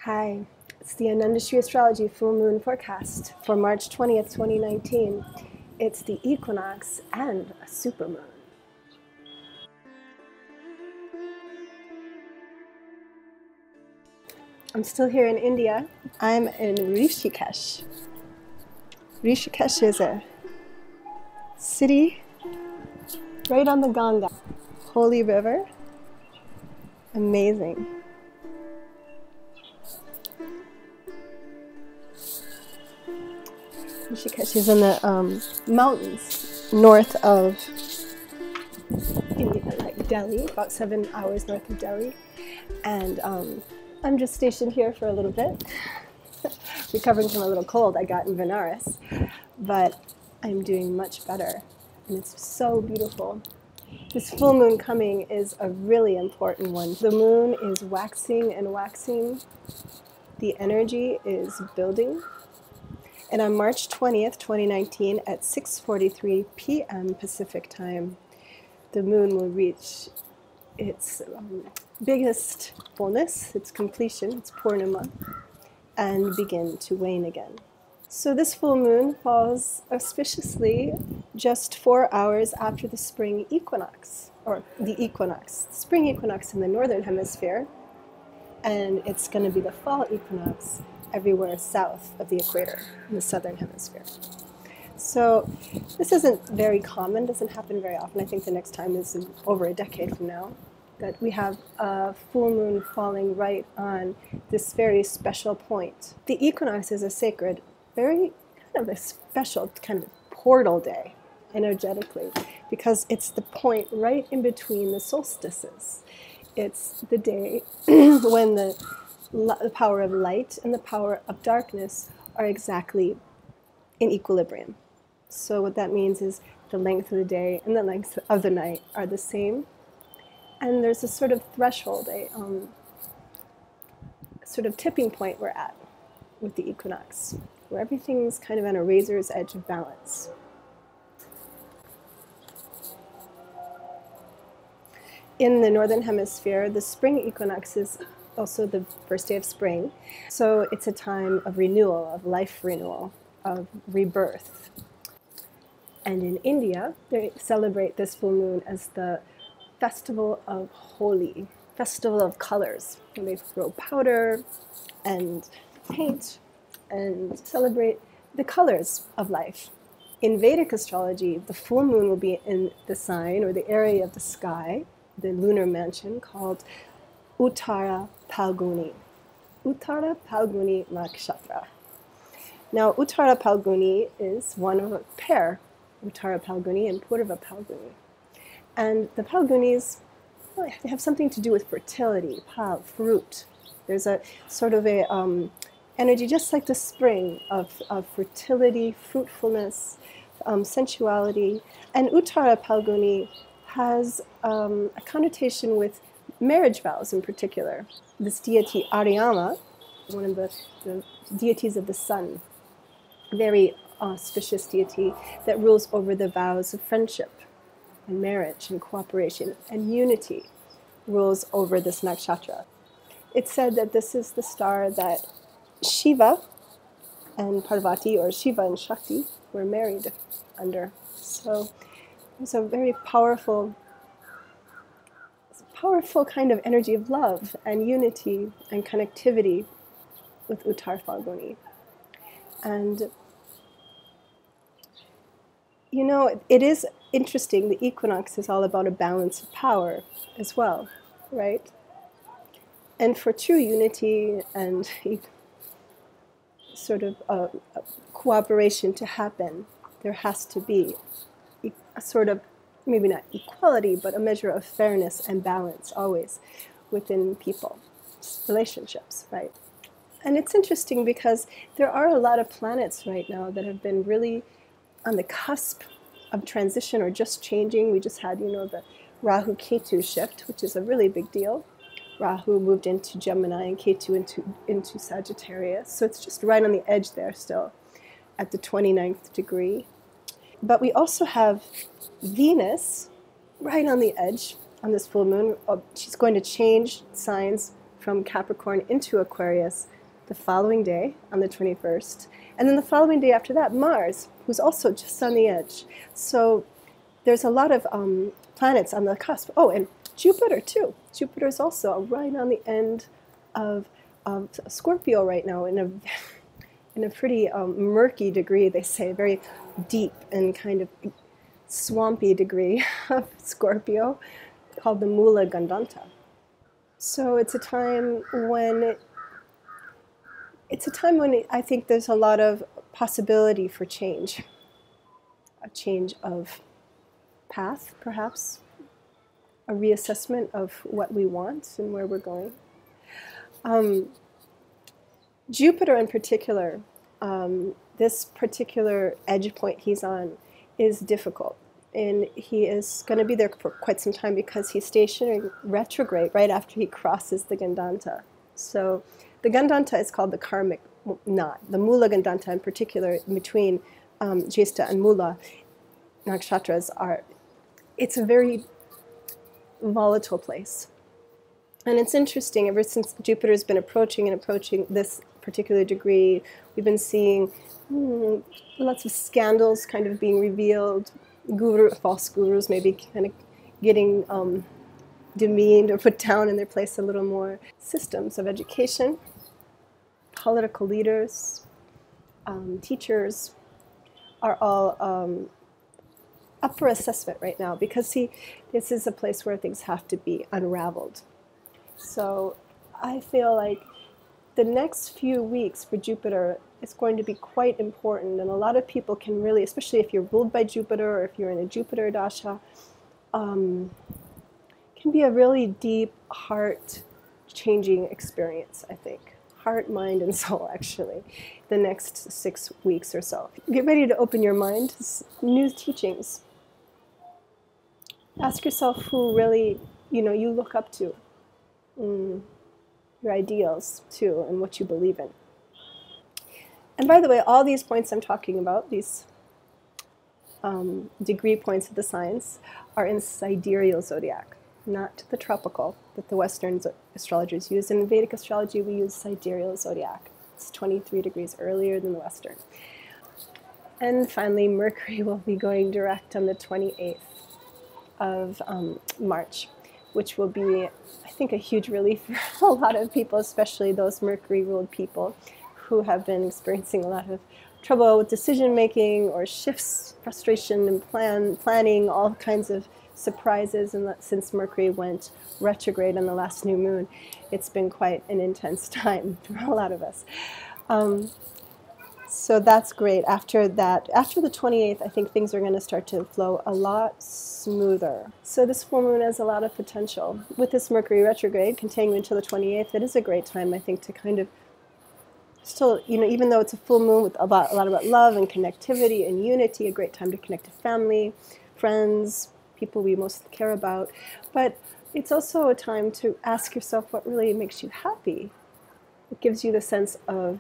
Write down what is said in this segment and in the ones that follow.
Hi, it's the Vedic Astrology full moon forecast for March 20th, 2019. It's the equinox and a supermoon. I'm still here in India. I'm in Rishikesh. Rishikesh is a city right on the Ganga, holy river. Amazing. Rishikesh is in the mountains north of India, like Delhi, about 7 hours north of Delhi. And I'm just stationed here for a little bit, recovering from a little cold I got in Benares, but I'm doing much better, and it's so beautiful. This full moon coming is a really important one. The moon is waxing and waxing. The energy is building. And on March 20th, 2019, at 6:43 p.m. Pacific time, the moon will reach its biggest fullness, its completion, its Purnima, and begin to wane again. So this full moon falls auspiciously just 4 hours after the spring equinox, or the equinox, spring equinox in the northern hemisphere, and it's going to be the fall equinox everywhere south of the equator in the southern hemisphere. So this isn't very common, doesn't happen very often. I think the next time is in over a decade from now that we have a full moon falling right on this very special point. The equinox is a sacred, very kind of a special kind of portal day energetically, because it's the point right in between the solstices. It's the day when the power of light and the power of darkness are exactly in equilibrium. So what that means is the length of the day and the length of the night are the same. And there's a sort of threshold, a sort of tipping point we're at with the equinox, where everything's kind of on a razor's edge of balance. In the northern hemisphere, the spring equinox is also the first day of spring. So it's a time of renewal, of life renewal, of rebirth. And in India, they celebrate this full moon as the festival of Holi, festival of colors. And they throw powder and paint and celebrate the colors of life. In Vedic astrology, the full moon will be in the sign or the area of the sky, the lunar mansion, called Uttara Phalguni. Uttara Phalguni Nakshatra. Now, Uttara Phalguni is one of a pair, Uttara Phalguni and Purva Phalguni. And the Phalgunis, well, they have something to do with fertility, phal, fruit. There's a sort of a energy, just like the spring, of fertility, fruitfulness, sensuality. And Uttara Phalguni has a connotation with marriage vows in particular. This deity Aryama, one of the deities of the sun, very auspicious deity that rules over the vows of friendship and marriage and cooperation and unity, rules over this nakshatra. It's said that this is the star that Shiva and Parvati, or Shiva and Shakti, were married under. So it's a very powerful kind of energy of love and unity and connectivity with Uttara Phalguni. And you know, it is interesting, the equinox is all about a balance of power as well, right? And for true unity and sort of a cooperation to happen, there has to be a sort of, maybe not equality, but a measure of fairness and balance always within people, relationships, right? And it's interesting because there are a lot of planets right now that have been really on the cusp of transition or just changing. We just had, the Rahu-Ketu shift, which is a really big deal. Rahu moved into Gemini and Ketu into Sagittarius. So it's just right on the edge there still at the 29th degree. But we also have Venus right on the edge on this full moon. She's going to change signs from Capricorn into Aquarius the following day on the 21st. And then the following day after that, Mars, who's also just on the edge. So there's a lot of planets on the cusp. Oh, and Jupiter too. Jupiter is also right on the end of Scorpio right now in a pretty murky degree, they say, very deep and kind of swampy degree of Scorpio called the Mula Gandanta. So it's a time when I think there's a lot of possibility for change, a change of path, perhaps, a reassessment of what we want and where we're going. Jupiter in particular, this particular edge point he's on is difficult. And he is going to be there for quite some time because he's stationary retrograde right after he crosses the Gandanta. So the Gandanta is called the karmic knot. The Mula Gandanta in particular, between Jyeshta and Mula nakshatras, it's a very volatile place. And it's interesting, ever since Jupiter's been approaching this particular degree, we've been seeing lots of scandals kind of being revealed, false gurus maybe kind of getting demeaned or put down in their place a little more. Systems of education, political leaders, teachers are all up for assessment right now because this is a place where things have to be unraveled. So I feel like the next few weeks for Jupiter is going to be quite important, and a lot of people can really, especially if you're ruled by Jupiter or if you're in a Jupiter dasha, can be a really deep, heart-changing experience, I think. Heart, mind, and soul, actually, the next 6 weeks or so. Get ready to open your mind to new teachings. Ask yourself who really, you look up to. Your ideals too, and what you believe in. And by the way, all these points I'm talking about, these degree points of the signs, are in sidereal zodiac, not the tropical that the Western astrologers use. In Vedic astrology, we use sidereal zodiac. It's 23 degrees earlier than the Western. And finally, Mercury will be going direct on the 28th of March, which will be, I think, a huge relief for a lot of people, especially those Mercury-ruled people who have been experiencing a lot of trouble with decision-making or shifts, frustration, and planning, all kinds of surprises. And since Mercury went retrograde on the last new moon, it's been quite an intense time for a lot of us. So that's great. After that, after the 28th, I think things are going to start to flow a lot smoother. So this full moon has a lot of potential. With this Mercury retrograde continuing until the 28th, it is a great time, I think, to kind of still, even though it's a full moon with a lot about love and connectivity and unity, a great time to connect to family, friends, people we most care about. But it's also a time to ask yourself what really makes you happy. It gives you the sense of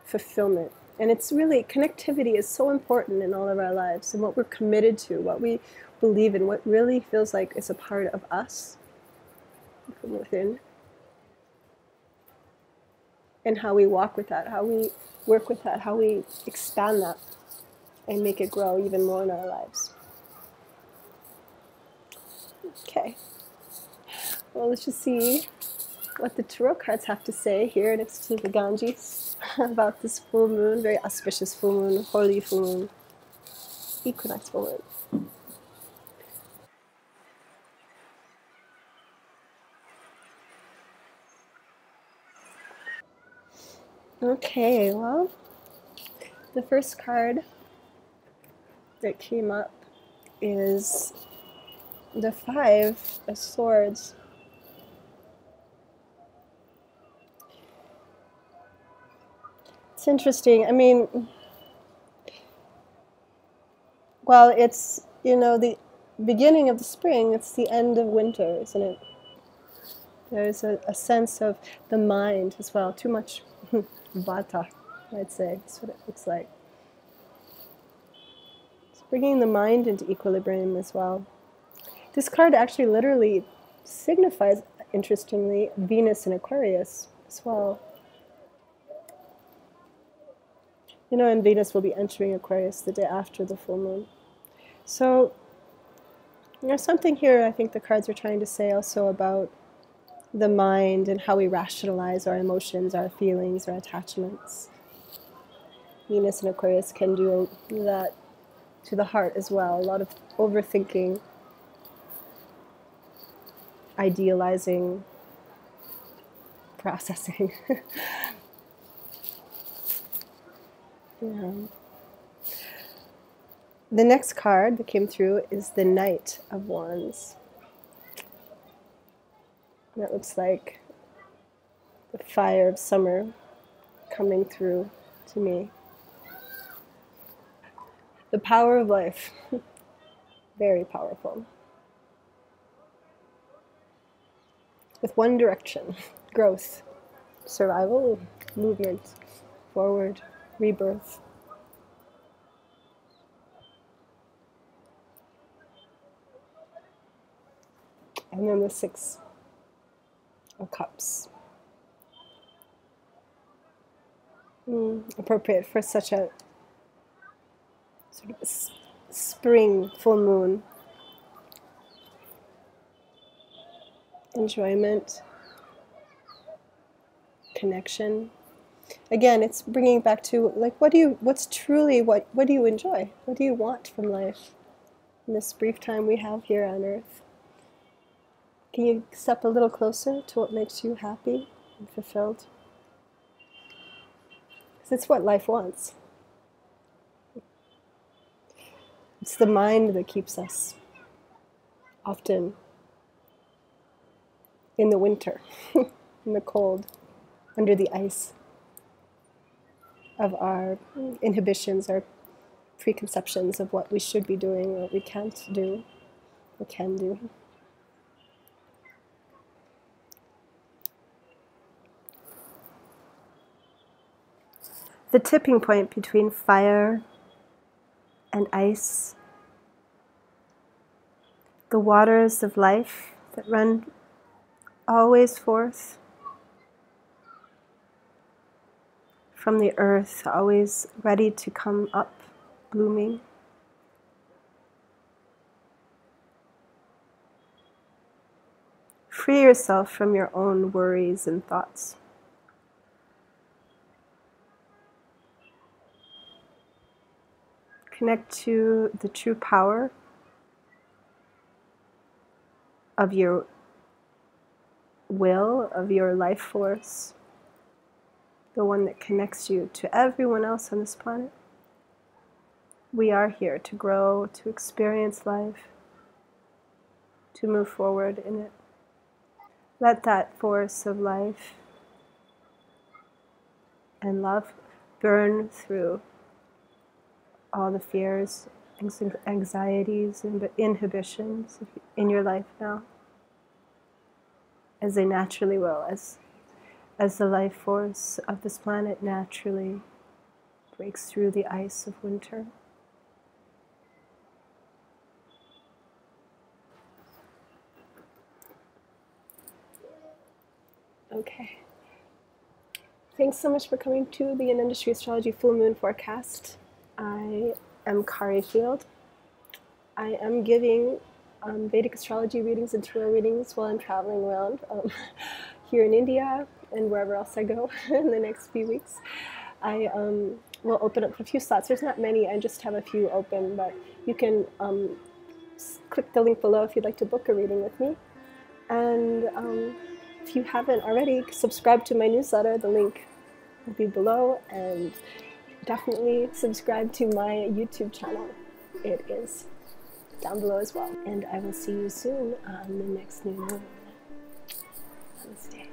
fulfillment. And it's really, connectivity is so important in all of our lives, and what we're committed to, what we believe in, what really feels like it's a part of us from within, and how we walk with that, how we work with that, how we expand that and make it grow even more in our lives. Okay. Well, let's just see what the tarot cards have to say here next to the Ganges about this full moon, very auspicious full moon, holy full moon, equinox full moon. Okay, well, the first card that came up is the Five of Swords. It's interesting. I mean, well, it's, the beginning of the spring, it's the end of winter, isn't it? There's a sense of the mind as well. Too much vata, I'd say. That's what it looks like. It's bringing the mind into equilibrium as well. This card actually literally signifies interestingly, Venus in Aquarius as well. You know, and Venus will be entering Aquarius the day after the full moon. So there's something here I think the cards are trying to say also about the mind and how we rationalize our emotions, our feelings, our attachments. Venus in Aquarius can do that to the heart as well. A lot of overthinking, idealizing, processing. Yeah. The next card that came through is the Knight of Wands. That looks like the fire of summer coming through to me. The power of life. Very powerful. With one direction: growth, survival, movement, forward, rebirth. And then the Six of Cups. Appropriate for such a sort of a spring full moon. Enjoyment, connection. Again, it's bringing back to like what do you enjoy? What do you want from life in this brief time we have here on Earth? Can you step a little closer to what makes you happy and fulfilled? Because it's what life wants. It's the mind that keeps us often in the winter, in the cold, under the ice of our inhibitions, our preconceptions of what we should be doing, what we can't do, or can do. The tipping point between fire and ice, the waters of life that run always forth from the earth, always ready to come up, blooming. Free yourself from your own worries and thoughts. Connect to the true power of your will, of your life force, the one that connects you to everyone else on this planet. We are here to grow, to experience life, to move forward in it. Let that force of life and love burn through all the fears, anxieties, and inhibitions in your life now, as they naturally will, as the life force of this planet naturally breaks through the ice of winter. Okay. Thanks so much for coming to the Industry Astrology Full Moon Forecast. I am Kari Field. I am giving Vedic Astrology readings and tarot readings while I'm traveling around here in India and wherever else I go in the next few weeks. I will open up a few slots. There's not many, I just have a few open, but you can click the link below if you'd like to book a reading with me. And if you haven't already, subscribe to my newsletter. The link will be below, and definitely subscribe to my YouTube channel. It is down below as well. And I will see you soon on the next new moon. Namaste.